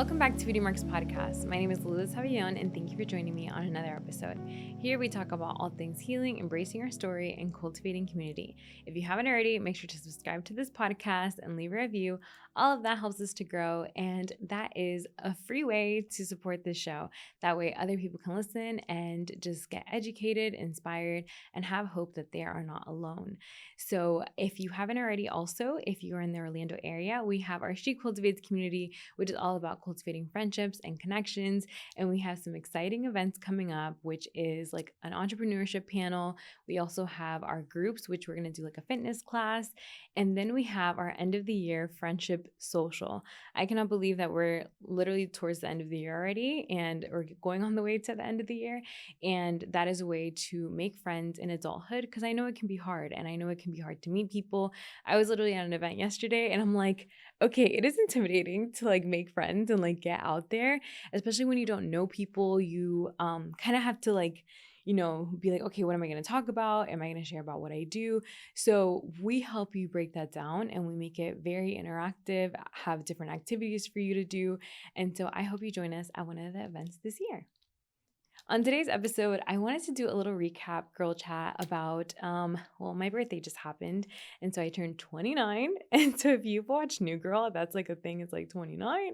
Welcome back to Beauty Marks Podcast. My name is Luz Javillon, and thank you for joining me on another episode. Here we talk about all things healing, embracing our story, and cultivating community. If you haven't already, make sure to subscribe to this podcast and leave a review. All of that helps us to grow, and that is a free way to support this show. That way other people can listen and just get educated, inspired, and have hope that they are not alone. So if you haven't already, also, if you are in the Orlando area, we have our She Cultivates community, which is all about cultivating friendships and connections. And we have some exciting events coming up, which is like an entrepreneurship panel. We also have our groups, which we're going to do like a fitness class. And then we have our end of the year friendship social. I cannot believe that we're literally towards the end of the year already, and we're going on the way to the end of the year. And that is a way to make friends in adulthood, because I know it can be hard, and I know it can be hard to meet people. I was literally at an event yesterday, and I'm like, okay, it is intimidating to like make friends and like get out there, especially when you don't know people. You kind of have to like, be like, okay, what am I going to talk about? Am I going to share about what I do? So we help you break that down, and we make it very interactive, have different activities for you to do. And so I hope you join us at one of the events this year. On today's episode, I wanted to do a little recap girl chat about, my birthday just happened. And so I turned 29. And so if you've watched New Girl, that's like a thing, it's like 29.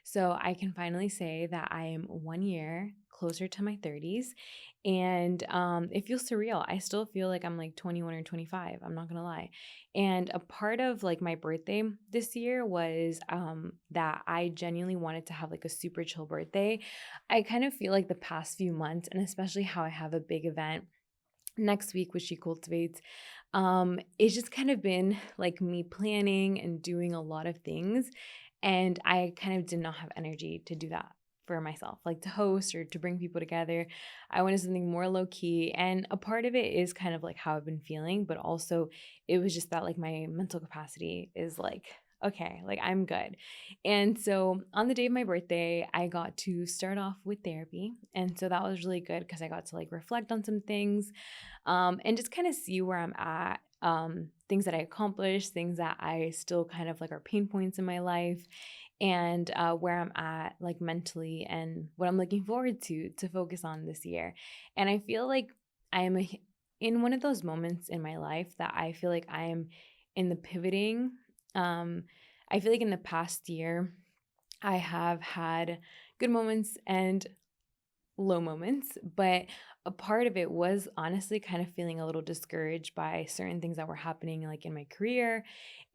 So I can finally say that I am 1 year closer to my 30s. And it feels surreal. I still feel like I'm like 21 or 25. I'm not going to lie. And a part of like my birthday this year was that I genuinely wanted to have like a super chill birthday. I kind of feel like the past few months, and especially how I have a big event next week, which She Cultivates, it's just kind of been like me planning and doing a lot of things. And I kind of did not have energy to do that for myself, like to host or to bring people together. I wanted something more low key. And a part of it is kind of like how I've been feeling, but also it was just that like my mental capacity is like, okay, like I'm good. And so on the day of my birthday, I got to start off with therapy. And so that was really good because I got to like reflect on some things, and just kind of see where I'm at, things that I accomplished, things that I still kind of like are pain points in my life, and where I'm at like mentally, and what I'm looking forward to focus on this year. And I feel like I am in one of those moments in my life that I feel like I am in the pivoting. I feel like in the past year, I have had good moments and low moments, but a part of it was honestly kind of feeling a little discouraged by certain things that were happening like in my career,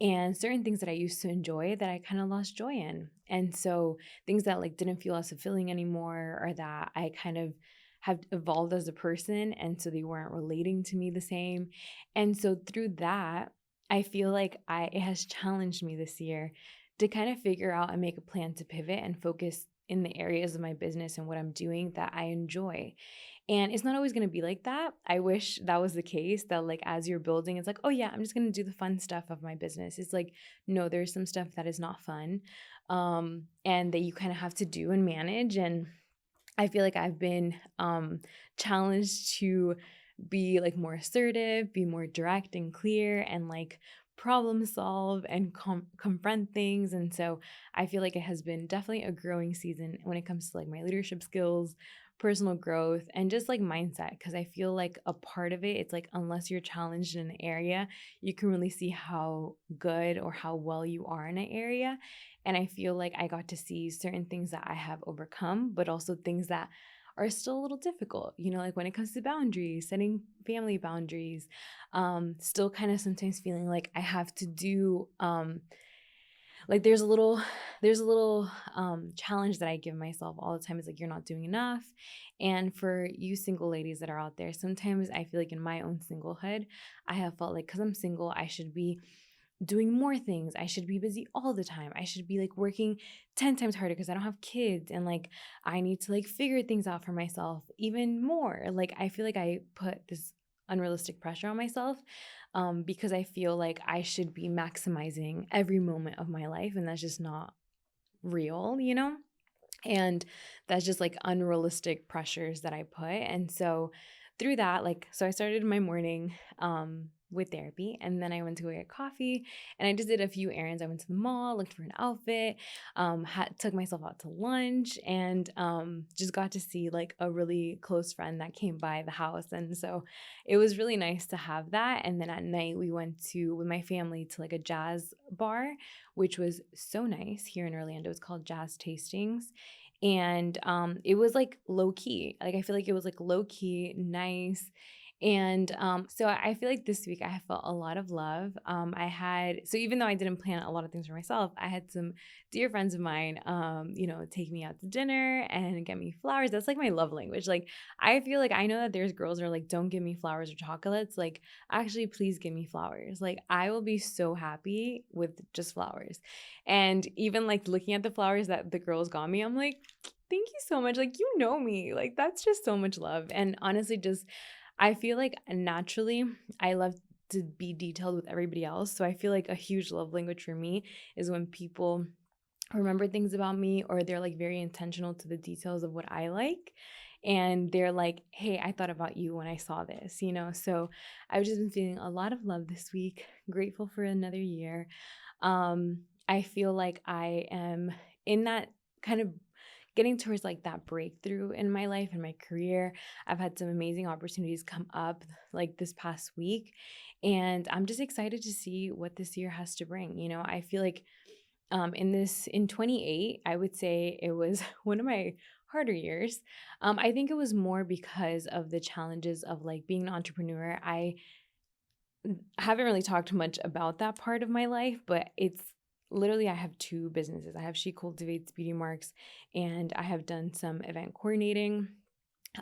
and certain things that I used to enjoy that I kind of lost joy in. And so things that like didn't feel as fulfilling anymore, or that I kind of have evolved as a person, and so they weren't relating to me the same. And so through that, I feel like it has challenged me this year to kind of figure out and make a plan to pivot and focus in the areas of my business and what I'm doing that I enjoy. And it's not always going to be like that. I wish that was the case, that like as you're building, it's like, oh yeah, I'm just going to do the fun stuff of my business. It's like, no, there's some stuff that is not fun, and that you kind of have to do and manage. And I feel like I've been challenged to be like more assertive, be more direct and clear, and like problem solve and confront things. And so I feel like it has been definitely a growing season when it comes to like my leadership skills, personal growth, and just like mindset. Because I feel like a part of it, it's like unless you're challenged in an area, you can really see how good or how well you are in an area. And I feel like I got to see certain things that I have overcome, but also things that are still a little difficult, like when it comes to boundaries, setting family boundaries, still kind of sometimes feeling like I have to do, like there's a little challenge that I give myself all the time. Is like, you're not doing enough. And for you single ladies that are out there, sometimes I feel like in my own singlehood, I have felt like because I'm single, I should be doing more things. I should be busy all the time. I should be like working 10 times harder because I don't have kids, and like I need to like figure things out for myself even more. Like I feel like I put this unrealistic pressure on myself, because I feel like I should be maximizing every moment of my life, and that's just not real. And that's just like unrealistic pressures that I put. And so through that, like, so I started my morning with therapy. And then I went to go get coffee and I just did a few errands. I went to the mall, looked for an outfit, took myself out to lunch, and just got to see like a really close friend that came by the house. And so it was really nice to have that. And then at night we went with my family to like a jazz bar, which was so nice here in Orlando. It's called Jazz Tastings. And it was like low key. Like I feel like it was like low key, nice. And so I feel like this week I have felt a lot of love. So even though I didn't plan a lot of things for myself, I had some dear friends of mine, take me out to dinner and get me flowers. That's like my love language. Like I feel like I know that there's girls who are like, don't give me flowers or chocolates. Like actually, please give me flowers. Like I will be so happy with just flowers. And even like looking at the flowers that the girls got me, I'm like, thank you so much. Like, you know me. Like that's just so much love. And honestly, just I feel like naturally I love to be detailed with everybody else. So I feel like a huge love language for me is when people remember things about me, or they're like very intentional to the details of what I like. And they're like, hey, I thought about you when I saw this, So I've just been feeling a lot of love this week, grateful for another year. I feel like I am in that kind of getting towards like that breakthrough in my life and my career. I've had some amazing opportunities come up like this past week, and I'm just excited to see what this year has to bring. I feel like in 28, I would say it was one of my harder years. I think it was more because of the challenges of like being an entrepreneur. I haven't really talked much about that part of my life, but it's literally I have two businesses. I have She Cultivates Beauty Marks, and I have done some event coordinating,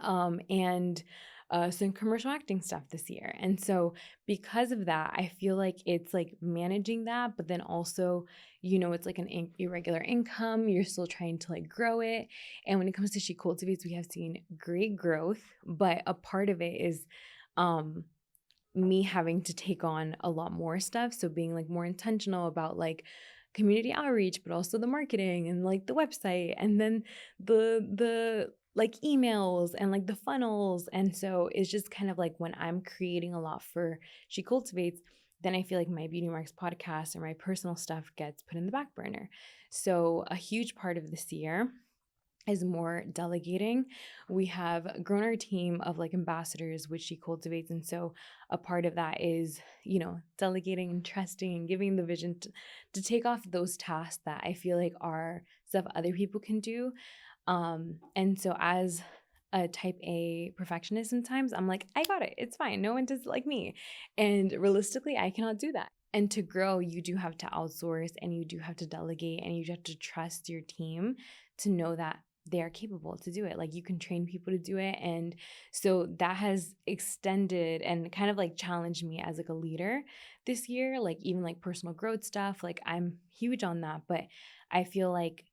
and some commercial acting stuff this year. And so because of that, I feel like it's like managing that, but then also, it's like an irregular income. You're still trying to like grow it. And when it comes to She Cultivates, we have seen great growth, but a part of it is me having to take on a lot more stuff. So being like more intentional about like community outreach, but also the marketing and like the website, and then the like emails and like the funnels. And so it's just kind of like when I'm creating a lot for She Cultivates, then I feel like my Beauty Marks podcast or my personal stuff gets put in the back burner. So a huge part of this year is more delegating. We have grown our team of like ambassadors, which She Cultivates. And so a part of that is, delegating and trusting and giving the vision to take off those tasks that I feel like are stuff other people can do. And so as a type A perfectionist, sometimes I'm like, I got it. It's fine. No one does it like me. And realistically, I cannot do that. And to grow, you do have to outsource and you do have to delegate and you have to trust your team to know that they are capable to do it. Like you can train people to do it. And so that has extended and kind of like challenged me as like a leader this year, like even like personal growth stuff. Like I'm huge on that, but I feel like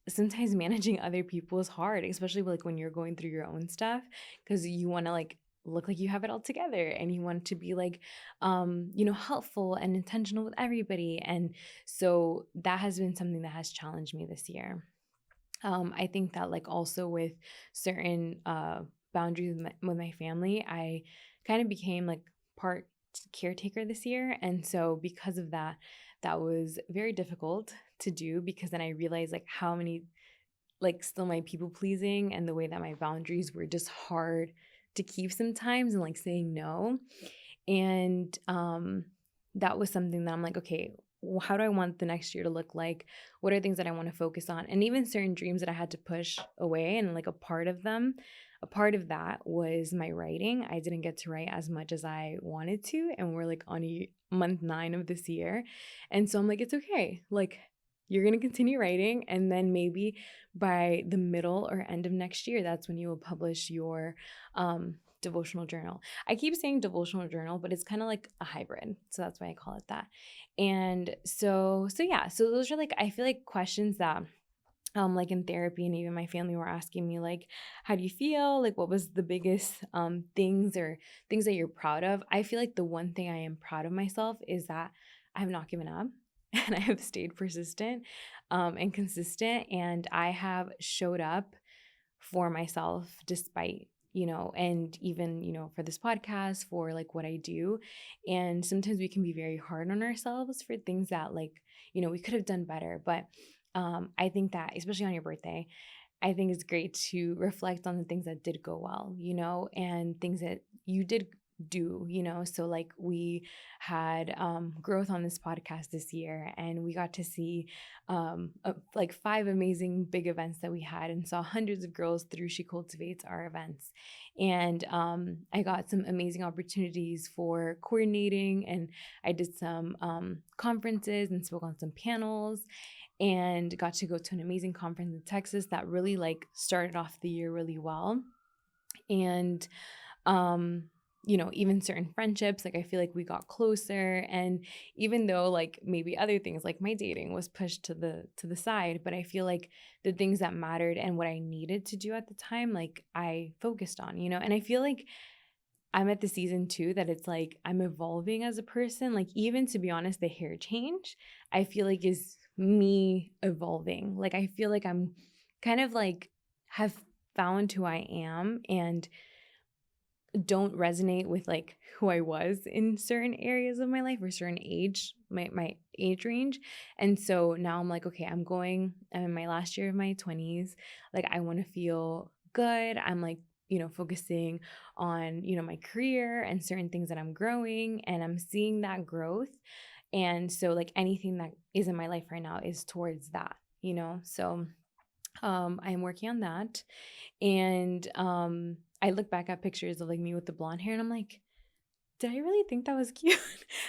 sometimes managing other people is hard, especially like when you're going through your own stuff, because you want to like look like you have it all together and you want to be like helpful and intentional with everybody. And so that has been something that has challenged me this year. I think that like also with certain boundaries with my family, I kind of became like part caretaker this year. And so because of that, that was very difficult to do, because then I realized like how many like still my people pleasing and the way that my boundaries were just hard to keep sometimes, and like saying no. And that was something that I'm like, okay, how do I want the next year to look like? What are things that I want to focus on? And even certain dreams that I had to push away, and like a part of that was my writing. I didn't get to write as much as I wanted to, and we're like on month 9 of this year. And so I'm like, it's okay. Like you're going to continue writing, and then maybe by the middle or end of next year, that's when you will publish your devotional journal. I keep saying devotional journal, but it's kind of like a hybrid. So that's why I call it that. And so yeah, so those are like, I feel like questions that like in therapy and even my family were asking me, like, how do you feel? Like, what was the biggest things or things that you're proud of? I feel like the one thing I am proud of myself is that I have not given up and I have stayed persistent and consistent, and I have showed up for myself despite and even, for this podcast, for like what I do. And sometimes we can be very hard on ourselves for things that like, we could have done better. But I think that, especially on your birthday, I think it's great to reflect on the things that did go well, and things that you did do, so like we had growth on this podcast this year, and we got to see like 5 amazing big events that we had, and saw hundreds of girls through She Cultivates, our events. And I got some amazing opportunities for coordinating, and I did some conferences and spoke on some panels, and got to go to an amazing conference in Texas that really like started off the year really well. And even certain friendships, like I feel like we got closer. And even though like maybe other things like my dating was pushed to the side, but I feel like the things that mattered and what I needed to do at the time, like I focused on, and I feel like I'm at the season too that it's like I'm evolving as a person. Like, even to be honest, the hair change, I feel like is me evolving. Like, I feel like I'm kind of like have found who I am and don't resonate with like who I was in certain areas of my life or certain age, my age range. And so now I'm like, okay, I'm in my last year of my 20s. Like, I want to feel good. I'm like, focusing on, my career and certain things that I'm growing, and I'm seeing that growth. And so like anything that is in my life right now is towards that, so I am working on that. And I look back at pictures of like me with the blonde hair, and I'm like, did I really think that was cute?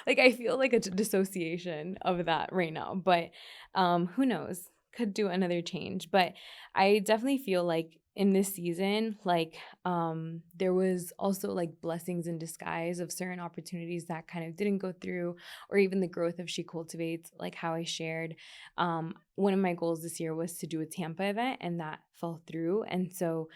Like, I feel like a dissociation of that right now, but who knows? Could do another change. But I definitely feel like in this season, like there was also like blessings in disguise of certain opportunities that kind of didn't go through, or even the growth of She Cultivates, like how I shared. One of my goals this year was to do a Tampa event, and that fell through. And so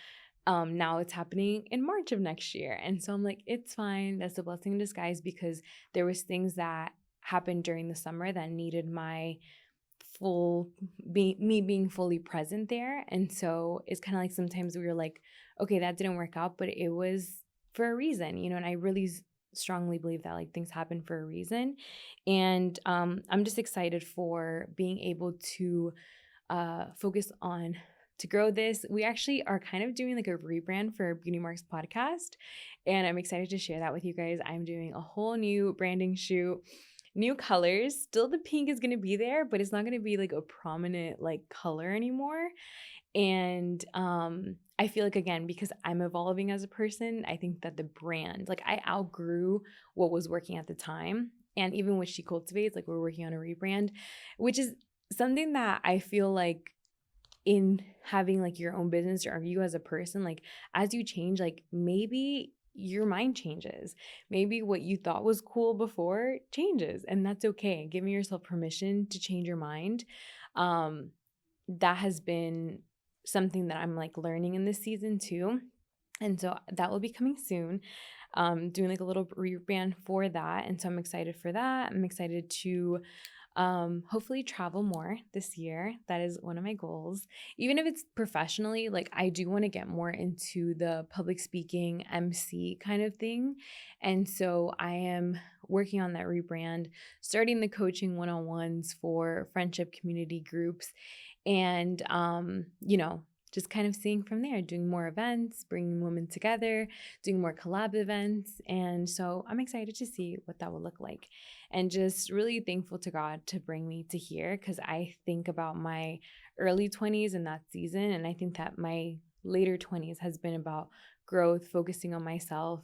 now it's happening in March of next year. And so I'm like, it's fine. That's a blessing in disguise, because there was things that happened during the summer that needed my me being fully present there. And so it's kind of like sometimes we were like, okay, that didn't work out, but it was for a reason, and I really strongly believe that like things happen for a reason. And I'm just excited for being able to focus on to grow this. We actually are kind of doing like a rebrand for Beauty Marks podcast, and I'm excited to share that with you guys. I'm doing a whole new branding shoot, new colors. Still the pink is going to be there, but it's not going to be like a prominent like color anymore. And I feel like, again, because I'm evolving as a person, I think that the brand, like I outgrew what was working at the time. And even with She Cultivates, like we're working on a rebrand, which is something that I feel like in having like your own business, or you as a person, like as you change, like maybe your mind changes. Maybe what you thought was cool before changes, and that's okay. Giving yourself permission to change your mind. That has been something that I'm like learning in this season too. And so that will be coming soon. Doing like a little rebrand for that. And so I'm excited for that. I'm excited to hopefully travel more this year. That is one of my goals. Even if it's professionally, like I do want to get more into the public speaking, MC kind of thing. And so I am working on that rebrand, starting the coaching one-on-ones for friendship community groups, and just kind of seeing from there, doing more events, bringing women together, doing more collab events. And so I'm excited to see what that will look like, and just really thankful to God to bring me to here, because I think about my early 20s in that season, and I think that my later 20s has been about growth, focusing on myself,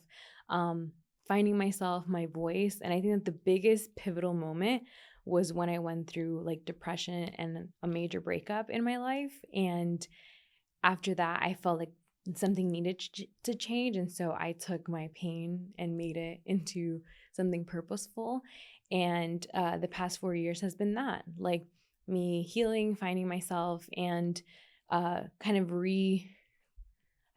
finding myself, my voice. And I think that the biggest pivotal moment was when I went through like depression and a major breakup in my life. And after that, I felt like something needed to change. And so I took my pain and made it into something purposeful. And the past 4 years has been that, like me healing, finding myself, and kind of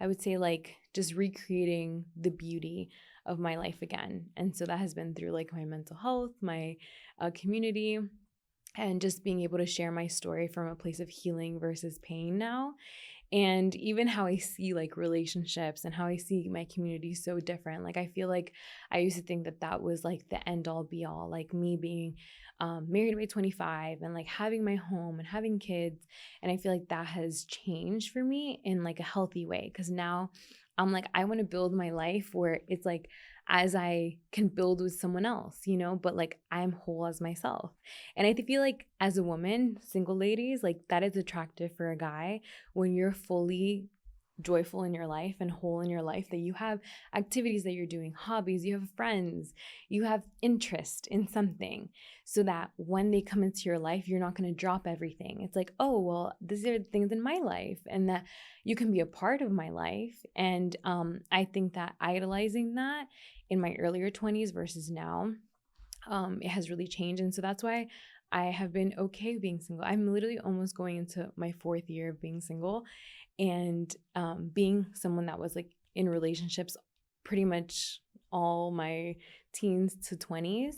I would say like just recreating the beauty of my life again. And so that has been through like my mental health, my community, and just being able to share my story from a place of healing versus pain now. And even how I see like relationships and how I see my community so different. Like I feel like I used to think that that was like the end all be all, like me being married by 25 and like having my home and having kids. And I feel like that has changed for me in like a healthy way, because now I'm like, I want to build my life where it's like as I can build with someone else, but like I'm whole as myself. And I feel like as a woman, single ladies, like that is attractive for a guy when you're fully joyful in your life and whole in your life, that you have activities that you're doing, hobbies, you have friends, you have interest in something, so that when they come into your life, you're not going to drop everything. It's like, oh, well, these are the things in my life and that you can be a part of my life. And I think that idolizing that in my earlier 20s versus now, it has really changed. And so that's why I have been okay being single. I'm literally almost going into my 4th year of being single, and being someone that was like in relationships pretty much all my teens to 20s.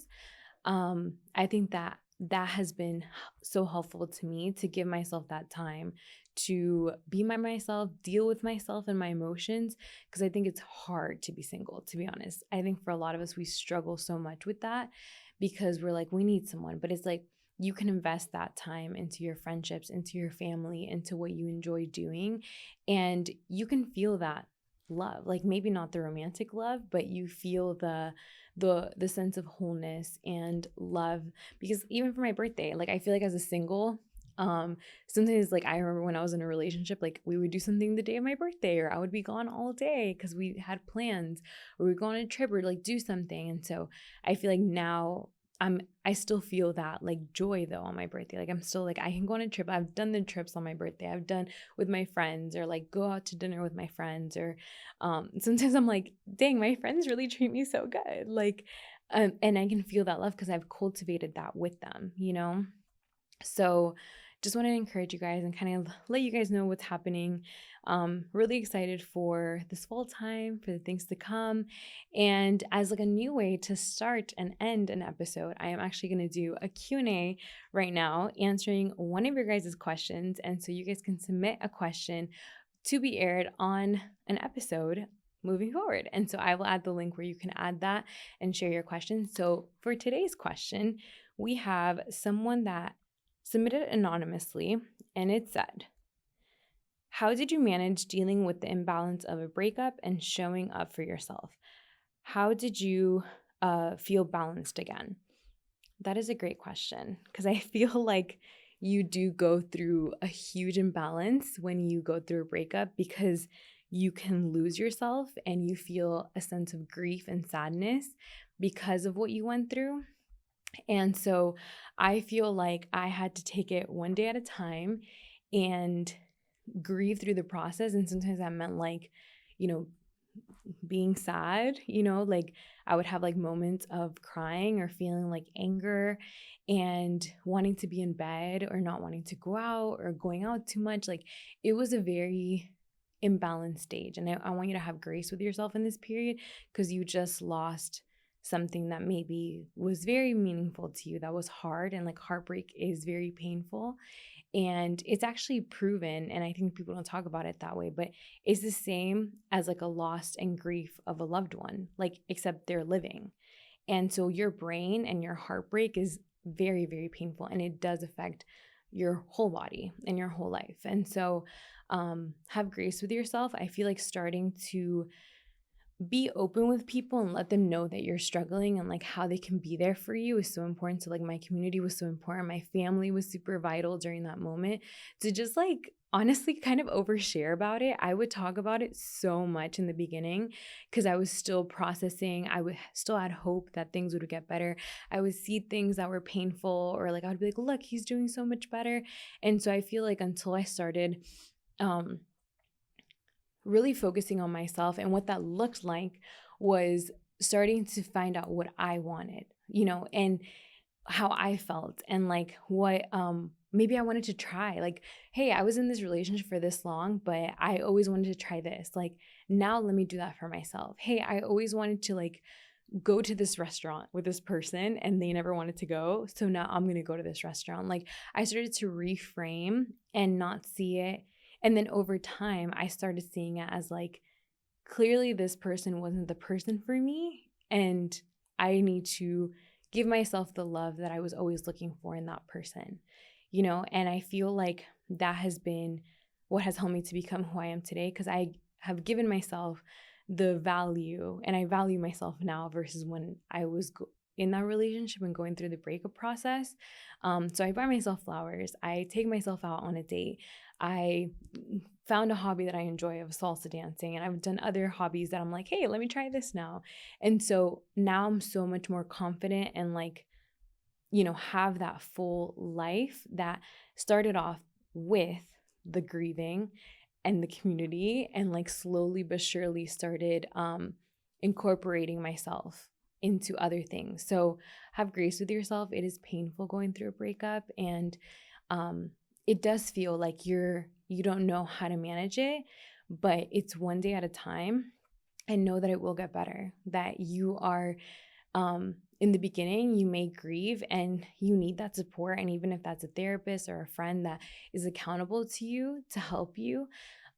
I think that that has been so helpful to me to give myself that time to be myself, deal with myself and my emotions, because I think it's hard to be single, to be honest. I think for a lot of us, we struggle so much with that because we're like, we need someone, but it's like, you can invest that time into your friendships, into your family, into what you enjoy doing, and you can feel that love. Like maybe not the romantic love, but you feel the sense of wholeness and love. Because even for my birthday, like I feel like as a single, sometimes like I remember when I was in a relationship, like we would do something the day of my birthday, or I would be gone all day because we had plans, or we'd go on a trip or like do something. And so I feel like now I still feel that like joy though on my birthday. Like I'm still like, I can go on a trip. I've done the trips on my birthday. I've done with my friends, or like go out to dinner with my friends, or sometimes I'm like, dang, my friends really treat me so good. Like, and I can feel that love because I've cultivated that with them. So just want to encourage you guys and kind of let you guys know what's happening. Really excited for this fall time, for the things to come. And as like a new way to start and end an episode, I am actually going to do a Q&A right now, answering one of your guys' questions. And so you guys can submit a question to be aired on an episode moving forward. And so I will add the link where you can add that and share your questions. So for today's question, we have someone that submitted anonymously, and it said, how did you manage dealing with the imbalance of a breakup and showing up for yourself? How did you feel balanced again? That is a great question, because I feel like you do go through a huge imbalance when you go through a breakup, because you can lose yourself and you feel a sense of grief and sadness because of what you went through. And so I feel like I had to take it one day at a time and grieve through the process. And sometimes that meant like, being sad, like I would have like moments of crying or feeling like anger and wanting to be in bed or not wanting to go out or going out too much. Like it was a very imbalanced stage. And I want you to have grace with yourself in this period, because you just lost something that maybe was very meaningful to you, that was hard. And like heartbreak is very painful. And it's actually proven, and I think people don't talk about it that way, but it's the same as like a loss and grief of a loved one, like except they're living. And so your brain and your heartbreak is very, very painful, and it does affect your whole body and your whole life. And so have grace with yourself. I feel like starting to be open with people and let them know that you're struggling and like how they can be there for you is so important. So like my community was so important. My family was super vital during that moment to just like honestly kind of overshare about it. I would talk about it so much in the beginning because I was still processing. I would still had hope that things would get better. I would see things that were painful, or like I would be like, look, he's doing so much better. And so I feel like until I started really focusing on myself, and what that looked like was starting to find out what I wanted, and how I felt, and like what maybe I wanted to try. Like, hey, I was in this relationship for this long, but I always wanted to try this. Like, now let me do that for myself. Hey, I always wanted to like go to this restaurant with this person and they never wanted to go. So now I'm going to go to this restaurant. Like I started to reframe and not see it And then over time, I started seeing it as like, clearly this person wasn't the person for me, and I need to give myself the love that I was always looking for in that person, and I feel like that has been what has helped me to become who I am today, because I have given myself the value, and I value myself now versus when I was in that relationship and going through the breakup process. So I buy myself flowers. I take myself out on a date. I found a hobby that I enjoy of salsa dancing, and I've done other hobbies that I'm like, hey, let me try this now. And so now I'm so much more confident and like, have that full life that started off with the grieving and the community, and like slowly but surely started incorporating myself into other things. So have grace with yourself. It is painful going through a breakup, and it does feel like you don't know how to manage it, but it's one day at a time, and know that it will get better, that you are in the beginning, you may grieve and you need that support. And even if that's a therapist or a friend that is accountable to you to help you,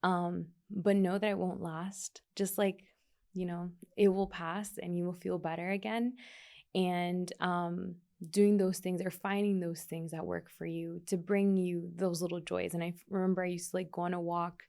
but know that it won't last. Just like, it will pass and you will feel better again. And doing those things, or finding those things that work for you to bring you those little joys. And I remember I used to like go on a walk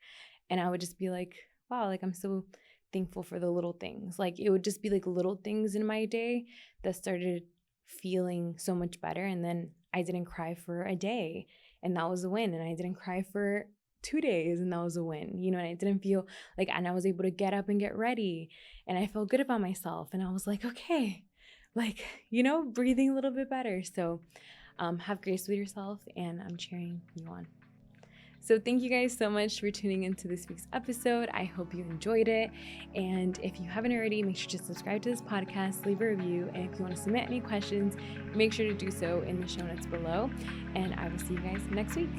and I would just be like, wow, like I'm so thankful for the little things. Like it would just be like little things in my day that started feeling so much better. And then I didn't cry for a day, and that was a win. And I didn't cry for 2 days, and that was a win, and I didn't feel like, and I was able to get up and get ready, and I felt good about myself. And I was like, okay, like, breathing a little bit better. So have grace with yourself, and I'm cheering you on. So thank you guys so much for tuning into this week's episode. I hope you enjoyed it. And if you haven't already, make sure to subscribe to this podcast, leave a review. And if you want to submit any questions, make sure to do so in the show notes below. And I will see you guys next week.